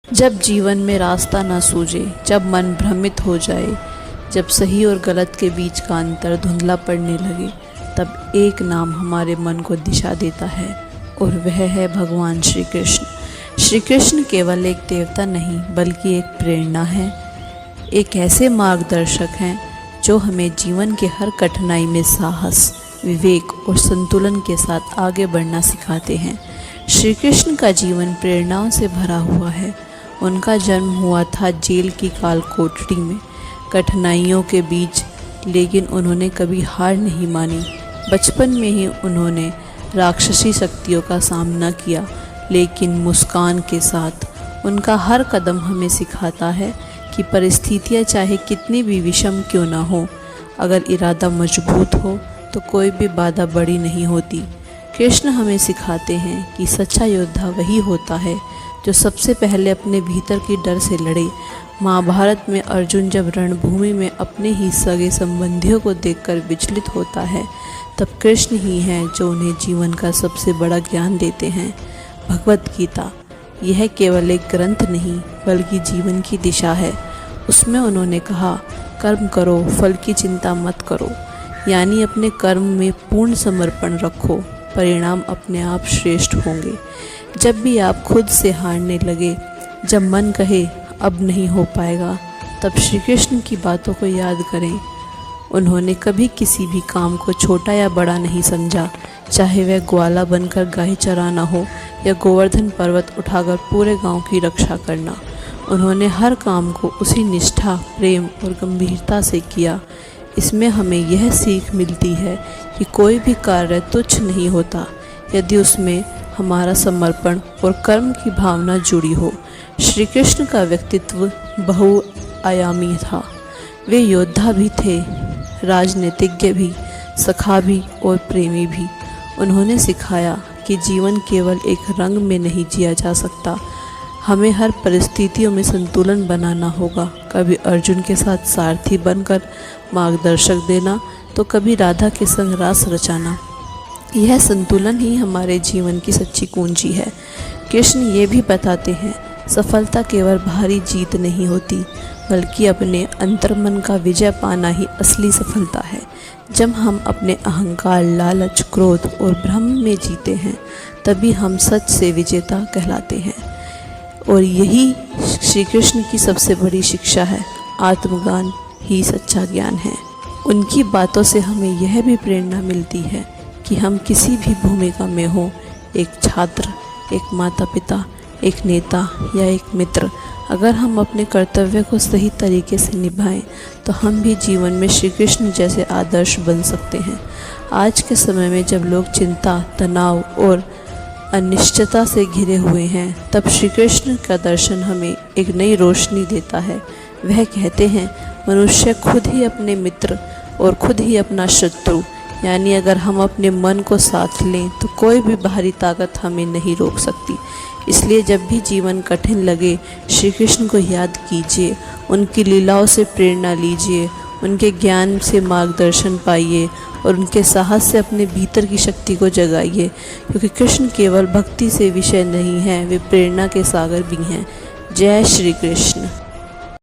जब जीवन में रास्ता न सूझे, जब मन भ्रमित हो जाए, जब सही और गलत के बीच का अंतर धुंधला पड़ने लगे, तब एक नाम हमारे मन को दिशा देता है और वह है भगवान श्री कृष्ण। श्री कृष्ण केवल एक देवता नहीं बल्कि एक प्रेरणा है, एक ऐसे मार्गदर्शक हैं जो हमें जीवन के हर कठिनाई में साहस, विवेक और संतुलन के साथ आगे बढ़ना सिखाते हैं। श्री कृष्ण का जीवन प्रेरणाओं से भरा हुआ है। उनका जन्म हुआ था जेल की काल कोठरी में, कठिनाइयों के बीच, लेकिन उन्होंने कभी हार नहीं मानी। बचपन में ही उन्होंने राक्षसी शक्तियों का सामना किया, लेकिन मुस्कान के साथ। उनका हर कदम हमें सिखाता है कि परिस्थितियाँ चाहे कितनी भी विषम क्यों ना हो, अगर इरादा मजबूत हो तो कोई भी बाधा बड़ी नहीं होती। कृष्ण हमें सिखाते हैं कि सच्चा योद्धा वही होता है जो सबसे पहले अपने भीतर की डर से लड़े। महाभारत में अर्जुन जब रणभूमि में अपने ही सगे संबंधियों को देखकर विचलित होता है, तब कृष्ण ही हैं जो उन्हें जीवन का सबसे बड़ा ज्ञान देते हैं। भगवत गीता यह केवल एक ग्रंथ नहीं बल्कि जीवन की दिशा है। उसमें उन्होंने कहा, कर्म करो, फल की चिंता मत करो, यानी अपने कर्म में पूर्ण समर्पण रखो, परिणाम अपने आप श्रेष्ठ होंगे। जब भी आप खुद से हारने लगे, जब मन कहे अब नहीं हो पाएगा, तब श्री कृष्ण की बातों को याद करें। उन्होंने कभी किसी भी काम को छोटा या बड़ा नहीं समझा, चाहे वह ग्वाला बनकर गाय चराना हो या गोवर्धन पर्वत उठाकर पूरे गांव की रक्षा करना। उन्होंने हर काम को उसी निष्ठा, प्रेम और गंभीरता से किया। इसमें हमें यह सीख मिलती है कि कोई भी कार्य तुच्छ नहीं होता यदि उसमें हमारा समर्पण और कर्म की भावना जुड़ी हो। श्री कृष्ण का व्यक्तित्व बहुआयामी था। वे योद्धा भी थे, राजनीतिज्ञ भी, सखा भी और प्रेमी भी। उन्होंने सिखाया कि जीवन केवल एक रंग में नहीं जिया जा सकता, हमें हर परिस्थितियों में संतुलन बनाना होगा। कभी अर्जुन के साथ सारथी बनकर मार्गदर्शक देना, तो कभी राधा के संग रास रचाना। यह संतुलन ही हमारे जीवन की सच्ची कुंजी है। कृष्ण ये भी बताते हैं, सफलता केवल बाहरी जीत नहीं होती बल्कि अपने अंतर्मन का विजय पाना ही असली सफलता है। जब हम अपने अहंकार, लालच, क्रोध और भ्रम में जीते हैं, तभी हम सच से विजेता कहलाते हैं। और यही श्री कृष्ण की सबसे बड़ी शिक्षा है। आत्मज्ञान ही सच्चा ज्ञान है। उनकी बातों से हमें यह भी प्रेरणा मिलती है कि हम किसी भी भूमिका में हो, एक छात्र, एक माता पिता, एक नेता या एक मित्र, अगर हम अपने कर्तव्य को सही तरीके से निभाएं, तो हम भी जीवन में श्री कृष्ण जैसे आदर्श बन सकते हैं। आज के समय में जब लोग चिंता, तनाव और अनिश्चितता से घिरे हुए हैं, तब श्री कृष्ण का दर्शन हमें एक नई रोशनी देता है। वह कहते हैं, मनुष्य खुद ही अपने मित्र और खुद ही अपना शत्रु, यानी अगर हम अपने मन को साथ लें तो कोई भी बाहरी ताकत हमें नहीं रोक सकती। इसलिए जब भी जीवन कठिन लगे, श्री कृष्ण को याद कीजिए, उनकी लीलाओं से प्रेरणा लीजिए, उनके ज्ञान से मार्गदर्शन पाइए और उनके साहस से अपने भीतर की शक्ति को जगाइए, क्योंकि कृष्ण केवल भक्ति से विषय नहीं है, वे प्रेरणा के सागर भी हैं। जय श्री कृष्ण।